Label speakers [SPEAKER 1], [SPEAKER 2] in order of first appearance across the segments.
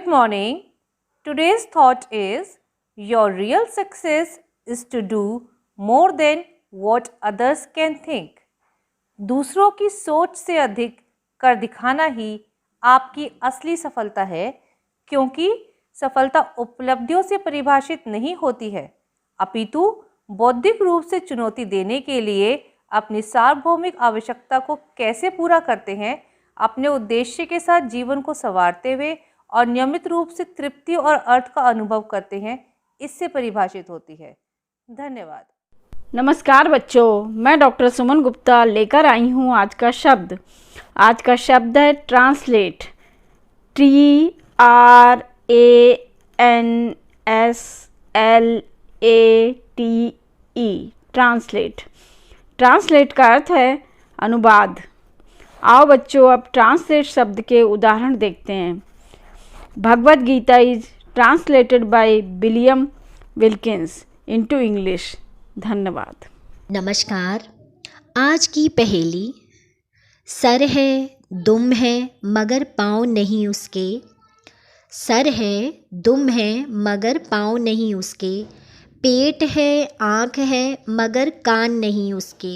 [SPEAKER 1] morning. Today's thought is your real success is to do more than what others can think. दूसरों की सोच से अधिक कर दिखाना ही आपकी असली सफलता है, क्योंकि सफलता उपलब्धियों से परिभाषित नहीं होती है, अपितु बौद्धिक रूप से चुनौती देने के लिए अपनी सार्वभौमिक आवश्यकता को कैसे पूरा करते हैं, अपने उद्देश्य के साथ जीवन को संवारते हुए और नियमित रूप से तृप्ति और अर्थ का अनुभव करते हैं, इससे परिभाषित होती है। धन्यवाद।
[SPEAKER 2] नमस्कार बच्चों, मैं डॉक्टर सुमन गुप्ता लेकर आई हूँ आज का शब्द। आज का शब्द है ट्रांसलेट। TRANSLATE। ट्रांसलेट। ट्रांसलेट का अर्थ है अनुवाद। आओ बच्चों, अब ट्रांसलेट शब्द के उदाहरण देखते हैं। Bhagavad Gita is translated by William Wilkins into English. धन्यवाद।
[SPEAKER 3] नमस्कार। आज की पहेली। सर है, दुम है, मगर पाँव नहीं उसके। सर है, दुम है, मगर पाँव नहीं उसके। पेट है, आँख है, मगर कान नहीं उसके।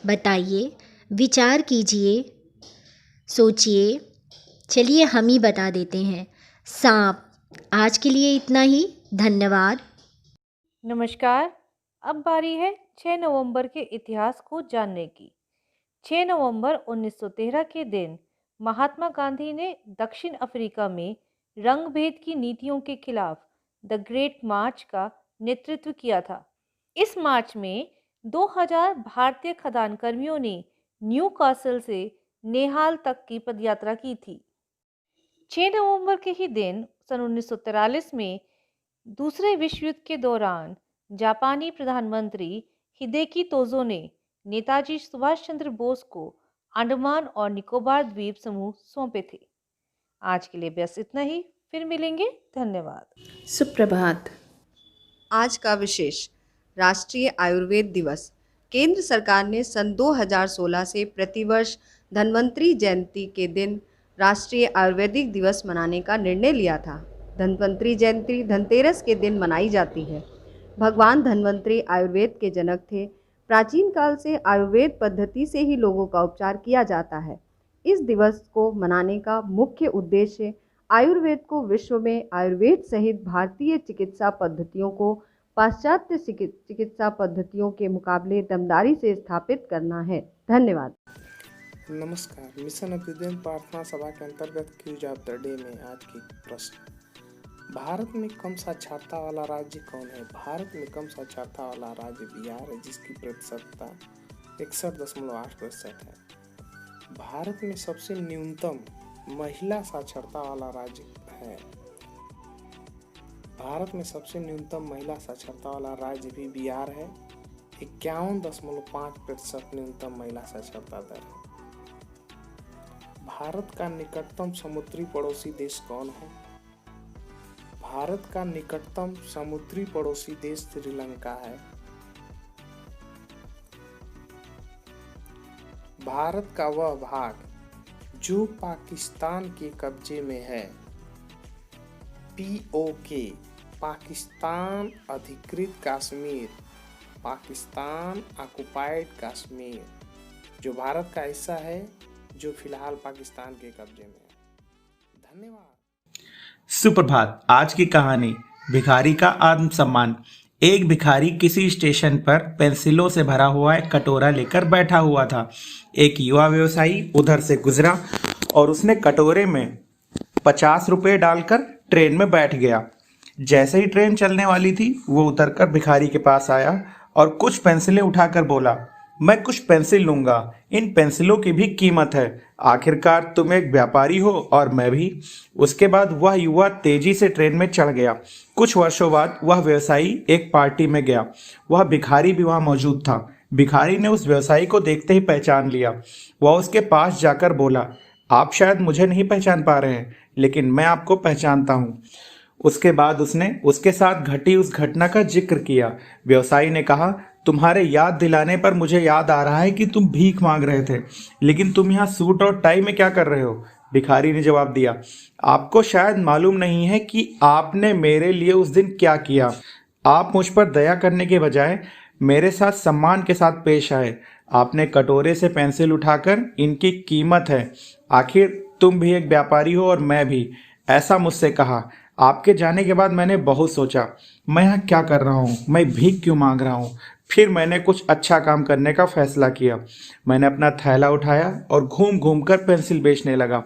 [SPEAKER 3] बताइए, विचार कीजिए, सोचिए। चलिए हम ही बता देते हैं। सांप। आज के लिए इतना ही। धन्यवाद।
[SPEAKER 1] नमस्कार। अब बारी है 6 नवंबर के इतिहास को जानने की। 6 नवंबर 1913 के दिन महात्मा गांधी ने दक्षिण अफ्रीका में रंगभेद की नीतियों के खिलाफ द ग्रेट मार्च का नेतृत्व किया था। इस मार्च में 2000 भारतीय खदान कर्मियों ने न्यू कासल से नेहाल तक की पदयात्रा की थी। 6 नवंबर के ही दिन सन 1943 में दूसरे विश्व युद्ध के दौरान जापानी प्रधानमंत्री हिदेकी तोजो ने नेताजी सुभाष चंद्र बोस को अंडमान और निकोबार द्वीप समूह सौंपे थे। आज के लिए बस इतना ही, फिर मिलेंगे। धन्यवाद।
[SPEAKER 4] सुप्रभात। आज का विशेष राष्ट्रीय आयुर्वेद दिवस। केंद्र सरकार ने सन 2016 से प्रतिवर्ष धन्वंतरी जयंती के दिन राष्ट्रीय आयुर्वेदिक दिवस मनाने का निर्णय लिया था। धन्वंतरी जयंती धनतेरस के दिन मनाई जाती है। भगवान धन्वंतरी आयुर्वेद के जनक थे। प्राचीन काल से आयुर्वेद पद्धति से ही लोगों का उपचार किया जाता है। इस दिवस को मनाने का मुख्य उद्देश्य आयुर्वेद को विश्व में आयुर्वेद सहित भारतीय चिकित्सा पद्धतियों को पाश्चात्य चिकित्सा पद्धतियों के मुकाबले दमदारी से स्थापित करना है। धन्यवाद।
[SPEAKER 5] नमस्कार। मिशन अभ्युदय प्रार्थना सभा के अंतर्गत क्यूज ऑफ द डे में आज की प्रश्न, भारत में कम साक्षरता वाला राज्य कौन है? भारत में कम साक्षरता वाला राज्य बिहार है, जिसकी प्रतिशतता 61.8% है। भारत में सबसे न्यूनतम महिला साक्षरता वाला राज्य है। भारत में सबसे न्यूनतम महिला साक्षरता वाला राज्य भी बिहार है। 51.5% न्यूनतम महिला साक्षरता दर है। भारत का निकटतम समुद्री पड़ोसी देश कौन है? भारत का निकटतम समुद्री पड़ोसी देश श्रीलंका है। भारत का वह भाग जो पाकिस्तान के कब्जे में है, POK, पाकिस्तान अधिकृत कश्मीर, पाकिस्तान ऑक्युपाइड कश्मीर, जो भारत का हिस्सा है, जो फिलहाल पाकिस्तान के कब्जे में है। धन्यवाद।
[SPEAKER 6] सुप्रभात। आज की कहानी, भिखारी का आत्मसम्मान। एक भिखारी किसी स्टेशन पर पेंसिलों से भरा हुआ एक कटोरा लेकर बैठा हुआ था। एक युवा व्यवसायी उधर से गुजरा और उसने कटोरे में 50 रुपये डालकर ट्रेन में बैठ गया। जैसे ही ट्रेन चलने वाली थी, वो उतरकर भिखारी के पास आया और कुछ पेंसिलें उठाकर बोला, मैं कुछ पेंसिल लूंगा, इन पेंसिलों की भी कीमत है। आखिरकार तुम एक व्यापारी हो और मैं भी। उसके बाद वह युवा तेजी से ट्रेन में चढ़ गया। कुछ वर्षों बाद वह व्यवसायी एक पार्टी में गया। वह भिखारी भी वहां मौजूद था। भिखारी ने उस व्यवसायी को देखते ही पहचान लिया। वह उसके पास जाकर बोला, आप शायद मुझे नहीं पहचान पा रहे हैं, लेकिन मैं आपको पहचानता हूँ। उसके बाद उसने उसके साथ घटी उस घटना का जिक्र किया। व्यवसायी ने कहा, तुम्हारे याद दिलाने पर मुझे याद आ रहा है कि तुम भीख मांग रहे थे, लेकिन तुम यहाँ सूट और टाई में क्या कर रहे हो? भिखारी ने जवाब दिया, आपको शायद मालूम नहीं है कि आपने मेरे लिए उस दिन क्या किया। आप मुझ पर दया करने के बजाय मेरे साथ सम्मान के साथ पेश आए। आपने कटोरे से पेंसिल उठाकर इनकी कीमत है, आखिर तुम भी एक व्यापारी हो और मैं भी, ऐसा मुझसे कहा। आपके जाने के बाद मैंने बहुत सोचा, मैं यहाँ क्या कर रहा हूँ, मैं भीख क्यों मांग रहा हूँ। फिर मैंने कुछ अच्छा काम करने का फैसला किया। मैंने अपना थैला उठाया और घूम घूम कर पेंसिल बेचने लगा।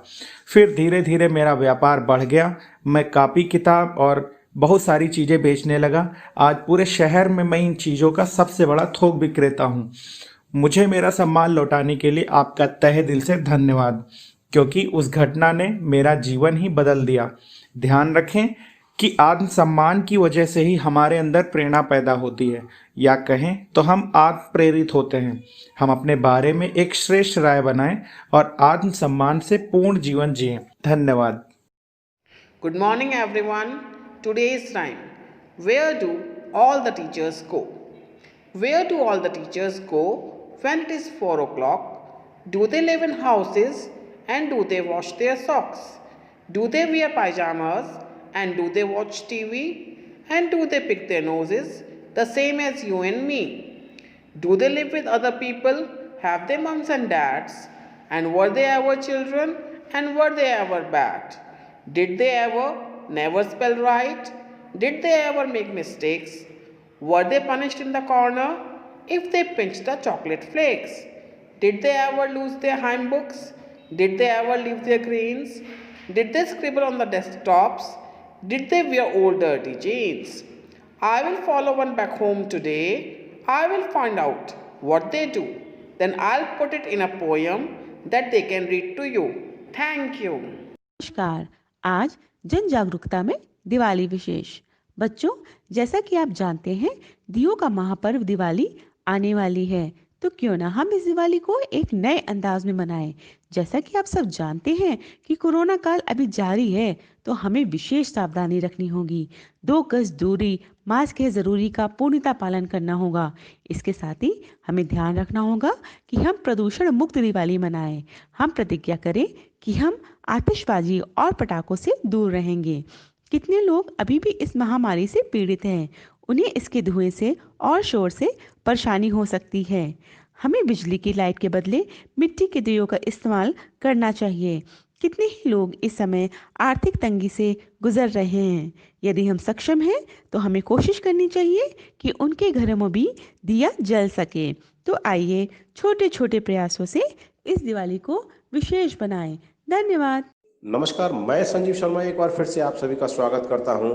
[SPEAKER 6] फिर धीरे धीरे मेरा व्यापार बढ़ गया। मैं कॉपी किताब और बहुत सारी चीज़ें बेचने लगा। आज पूरे शहर में मैं इन चीज़ों का सबसे बड़ा थोक विक्रेता हूँ। मुझे मेरा सम्मान लौटाने के लिए आपका तहे दिल से धन्यवाद, क्योंकि उस घटना ने मेरा जीवन ही बदल दिया। ध्यान रखें कि आत्मसम्मान की वजह से ही हमारे अंदर प्रेरणा पैदा होती है, या कहें तो हम आत्म प्रेरित होते हैं। हम अपने बारे में एक श्रेष्ठ राय बनाएं और आत्मसम्मान से पूर्ण जीवन जिएं। धन्यवाद।
[SPEAKER 7] Good morning, everyone. Today is time. Where do all the teachers go? Where do all the teachers go when it is 4 o'clock? Do they live in houses and do they wash their socks? Do they wear pajamas and do they watch TV? And do they pick their noses the same as you and me? Do they live with other people? Have they moms and dads? And were they ever children? And were they ever bad? Did they ever never spell right? Did they ever make mistakes? Were they punished in the corner if they pinched the chocolate flakes? Did they ever lose their hymn books? Did they ever leave their greens? Did they scribble on the desktops? Did they wear old dirty jeans? I will follow one back home today. I will find out what they do. Then I'll put it in a poem that they can read to you. Thank you.
[SPEAKER 8] नमस्कार। आज जन जागरूकता में दिवाली विशेष। बच्चों, जैसा कि आप जानते हैं, दियों का महापर्व दिवाली आने वाली है, तो क्यों ना हम इस दिवाली को एक नए अंदाज में मनाएं। जैसा कि आप सब जानते हैं कि कोरोना काल अभी जारी है, तो हमें विशेष सावधानी रखनी होगी। 2 गज दूरी, मास्क है जरूरी का पूर्णतः पालन करना होगा। इसके साथ ही हमें ध्यान रखना होगा कि हम प्रदूषण मुक्त दिवाली मनाएं। हम प्रतिज्ञा करें कि हम आतिशबाजी और पटाखों से दूर रहेंगे। कितने लोग अभी भी इस महामारी से पीड़ित हैं, उन्हें इसके धुएं से और शोर से परेशानी हो सकती है। हमें बिजली की लाइट के बदले मिट्टी के दियों का इस्तेमाल करना चाहिए। कितने ही लोग इस समय आर्थिक तंगी से गुजर रहे हैं। यदि हम सक्षम हैं तो हमें कोशिश करनी चाहिए कि उनके घरों में भी दिया जल सके। तो आइए छोटे छोटे प्रयासों से इस दिवाली को विशेष बनाएं। धन्यवाद।
[SPEAKER 9] नमस्कार, मैं संजीव शर्मा एक बार फिर से आप सभी का स्वागत करता हूं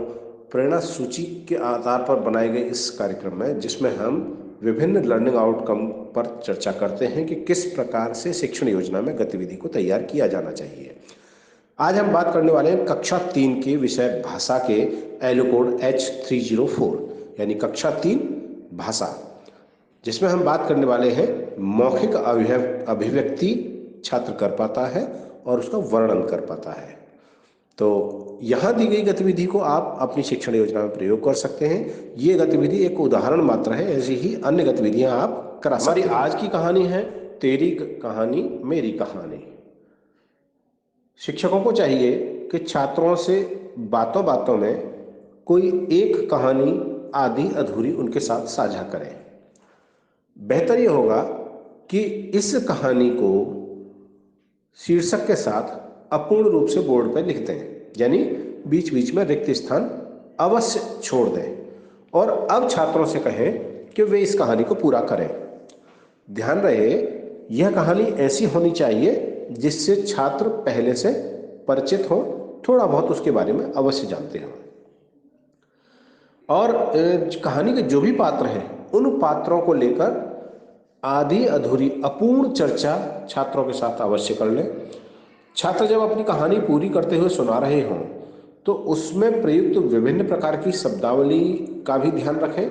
[SPEAKER 9] प्रेरणा सूची के आधार पर बनाए गए इस कार्यक्रम में, जिसमें हम विभिन्न लर्निंग आउटकम पर चर्चा करते हैं कि किस प्रकार से शिक्षण योजना में गतिविधि को तैयार किया जाना चाहिए। आज हम बात करने वाले हैं कक्षा 3 के विषय भाषा के एलो कोड H304 यानी कक्षा 3 भाषा, जिसमें हम बात करने वाले हैं मौखिक अभिव्यक्ति छात्र कर पाता है और उसका वर्णन कर पाता है। तो यहाँ दी गई गतिविधि को आप अपनी शिक्षण योजना में प्रयोग कर सकते हैं। ये गतिविधि एक उदाहरण मात्र है, ऐसी ही अन्य गतिविधियां आप करा सकते हैं। हमारी आज की कहानी है तेरी कहानी मेरी कहानी। शिक्षकों को चाहिए कि छात्रों से बातों बातों में कोई एक कहानी आधी अधूरी उनके साथ साझा करें। बेहतर ये होगा कि इस कहानी को शीर्षक के साथ अपूर्ण रूप से बोर्ड पर लिख दें, यानी बीच बीच में रिक्त स्थान अवश्य छोड़ दें और अब छात्रों से कहें कि वे इस कहानी को पूरा करें। ध्यान रहे, यह कहानी ऐसी होनी चाहिए जिससे छात्र पहले से परिचित हो, थोड़ा बहुत उसके बारे में अवश्य जानते हों। और कहानी के जो भी पात्र हैं, उन पात्रों को लेकर आधी अधूरी अपूर्ण चर्चा छात्रों के साथ अवश्य कर लें। छात्र जब अपनी कहानी पूरी करते हुए सुना रहे हों तो उसमें प्रयुक्त विभिन्न प्रकार की शब्दावली का भी ध्यान रखें।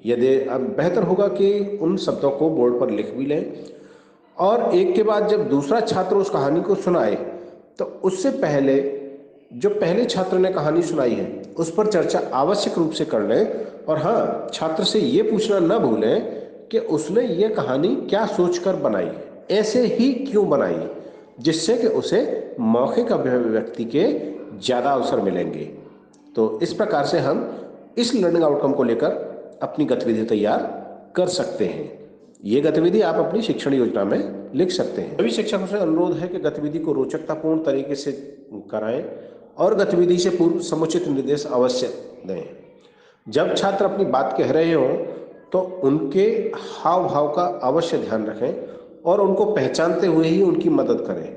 [SPEAKER 9] यदि अब बेहतर होगा कि उन शब्दों को बोर्ड पर लिख भी लें और एक के बाद जब दूसरा छात्र उस कहानी को सुनाए तो उससे पहले जो पहले छात्र ने कहानी सुनाई है उस पर चर्चा आवश्यक रूप से कर लें। और हाँ, छात्र से ये पूछना न भूलें कि उसने ये कहानी क्या सोचकर बनाई, ऐसे ही क्यों बनाई। जिससे कि उसे मौखिक अभिव्यक्ति के ज़्यादा अवसर मिलेंगे। तो इस प्रकार से हम इस लर्निंग आउटकम को लेकर अपनी गतिविधि तैयार कर सकते हैं। ये गतिविधि आप अपनी शिक्षण योजना में लिख सकते हैं। सभी शिक्षकों से अनुरोध है कि गतिविधि को रोचकतापूर्ण तरीके से कराएं और गतिविधि से पूर्व समुचित निर्देश अवश्य दें। जब छात्र अपनी बात कह रहे हों तो उनके हाव भाव का अवश्य ध्यान रखें और उनको पहचानते हुए ही उनकी मदद करें।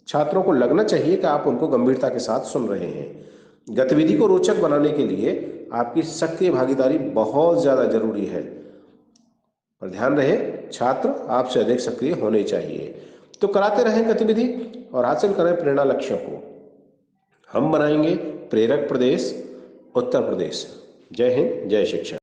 [SPEAKER 9] छात्रों को लगना चाहिए कि आप उनको गंभीरता के साथ सुन रहे हैं। गतिविधि को रोचक बनाने के लिए आपकी सक्रिय भागीदारी बहुत ज़्यादा जरूरी है, पर ध्यान रहे छात्र आपसे अधिक सक्रिय होने चाहिए। तो कराते रहें गतिविधि और हासिल करें प्रेरणा लक्ष्यों को। हम बनाएंगे प्रेरक प्रदेश उत्तर प्रदेश। जय हिंद, जय शिक्षा।